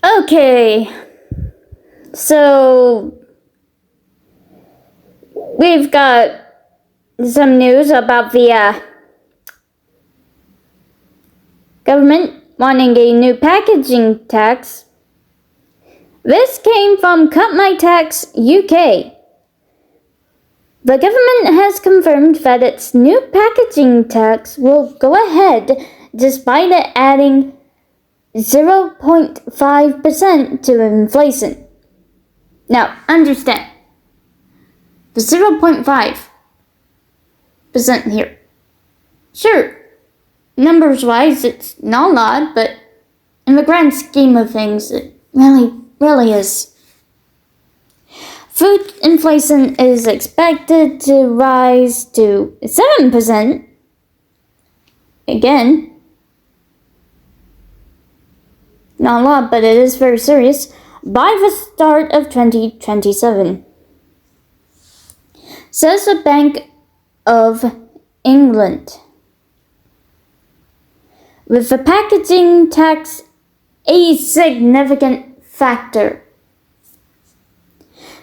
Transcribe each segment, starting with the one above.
Okay, so we've got some news about the government wanting a new packaging tax. This came from Cut My Tax UK. The government has confirmed that its new packaging tax will go ahead despite it adding 0.5% to inflation. Now, understand, the 0.5% here. Sure, numbers-wise, it's not a lot, but in the grand scheme of things, it really is. Food inflation is expected to rise to 7%. Again, not a lot, but it is very serious, by the start of 2027. Says the Bank of England. With the packaging tax a significant factor.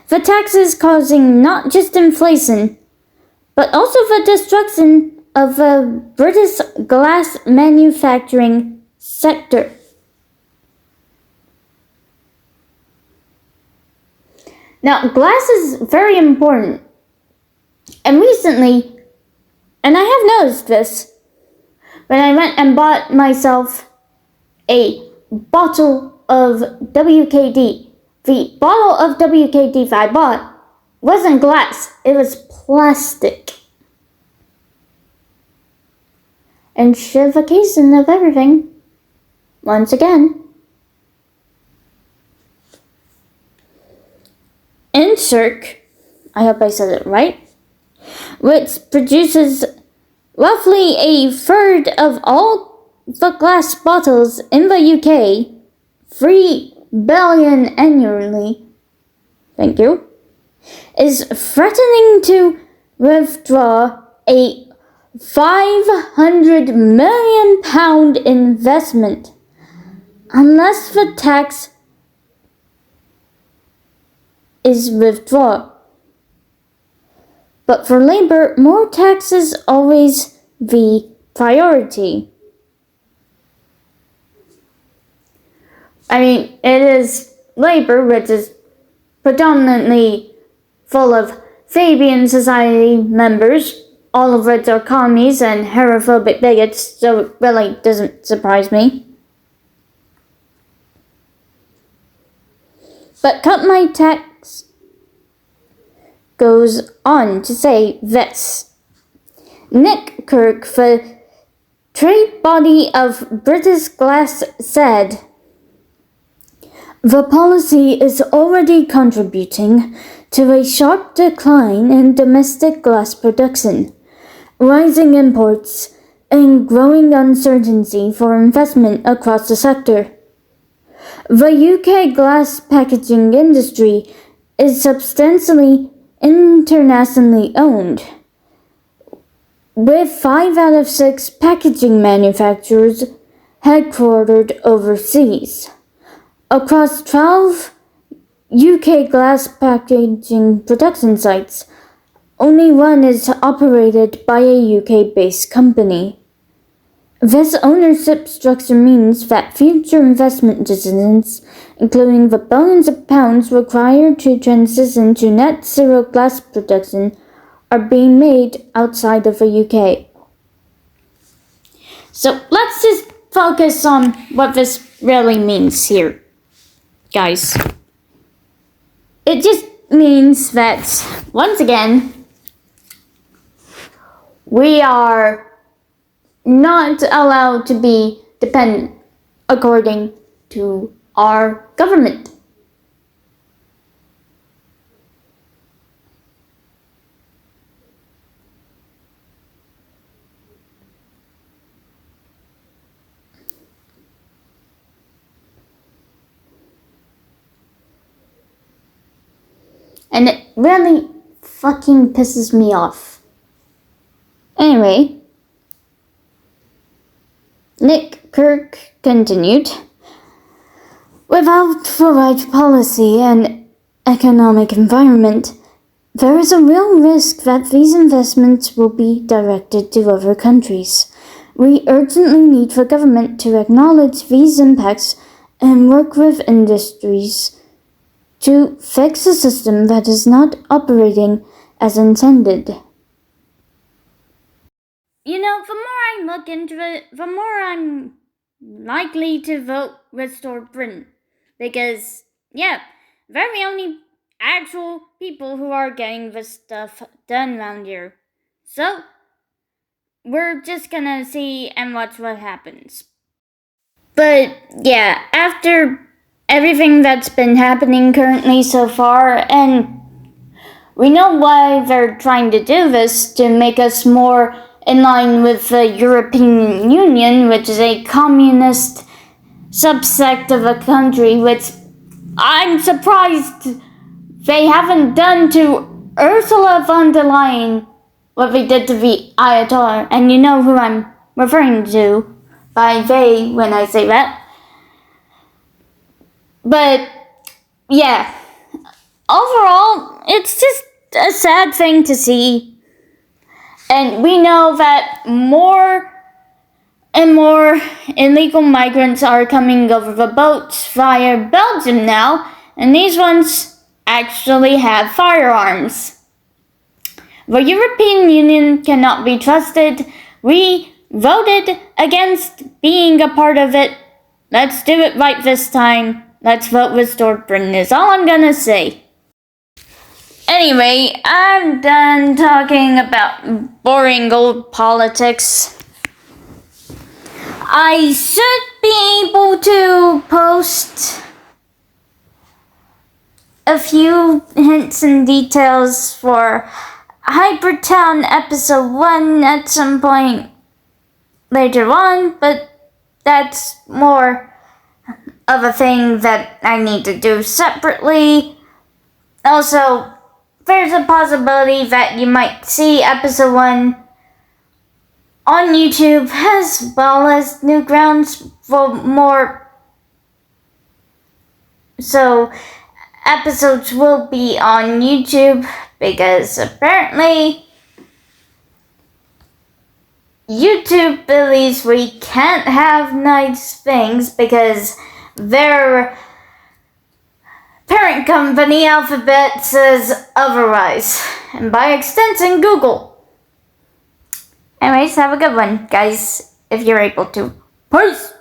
The tax is causing not just inflation, but also the destruction of the British glass manufacturing sector. Now, glass is very important. And recently, and I have noticed this, when I went and bought myself a bottle of WKD. The bottle of WKD that I bought wasn't glass, it was plastic. And shivification of everything, once again. Insert, I hope I said it right, which produces roughly a third of all the glass bottles in the UK, 3 billion annually, thank you, is threatening to withdraw a £500 million investment unless the tax is withdrawn. But for Labour, more tax is always the priority. I mean, it is Labour, which is predominantly full of Fabian Society members, all of which are commies and heterophobic bigots, so it really doesn't surprise me. But Cut My Tax goes on to say this. Nick Kirk, the trade body of British Glass, said, "The policy is already contributing to a sharp decline in domestic glass production, rising imports, and growing uncertainty for investment across the sector. The UK glass packaging industry is substantially internationally owned, with 5 out of 6 packaging manufacturers headquartered overseas. Across 12 UK glass packaging production sites, only one is operated by a UK-based company. This ownership structure means that future investment decisions, including the billions of pounds required to transition to net zero glass production, are being made outside of the UK." So let's just focus on what this really means here, guys. It just means that, once again, we are not allowed to be dependent according to our government. And it really fucking pisses me off. Anyway, Nick Kirk continued, Without the right policy and economic environment, there is a real risk that these investments will be directed to other countries. We urgently need the government to acknowledge these impacts and work with industries to fix a system that is not operating as intended. The more I look into it, the more I'm likely to vote Restore Britain. Because, they're the only actual people who are getting this stuff done around here. So, we're just gonna see and watch what happens. But, after everything that's been happening currently so far, and we know why they're trying to do this, to make us more in line with the European Union, which is a communist subsect of a country, which I'm surprised they haven't done to Ursula von der Leyen what they did to the Ayatollah, and you know who I'm referring to by they when I say that. But, overall, it's just a sad thing to see. And we know that more and more illegal migrants are coming over the boats via Belgium now, and these ones actually have firearms. The European Union cannot be trusted. We voted against being a part of it. Let's do it right this time. Let's vote Restore Britain is all I'm gonna say. Anyway, I'm done talking about boring old politics. I should be able to post a few hints and details for Hypertown Episode 1 at some point later on, but that's more of a thing that I need to do separately. Also, there's a possibility that you might see Episode 1 on YouTube as well as Newgrounds for more. So, episodes will be on YouTube because apparently YouTube believes we can't have nice things because their parent company, Alphabet, says otherwise. And by extension, Google. Anyways, have a good one, guys, if you're able to. Peace!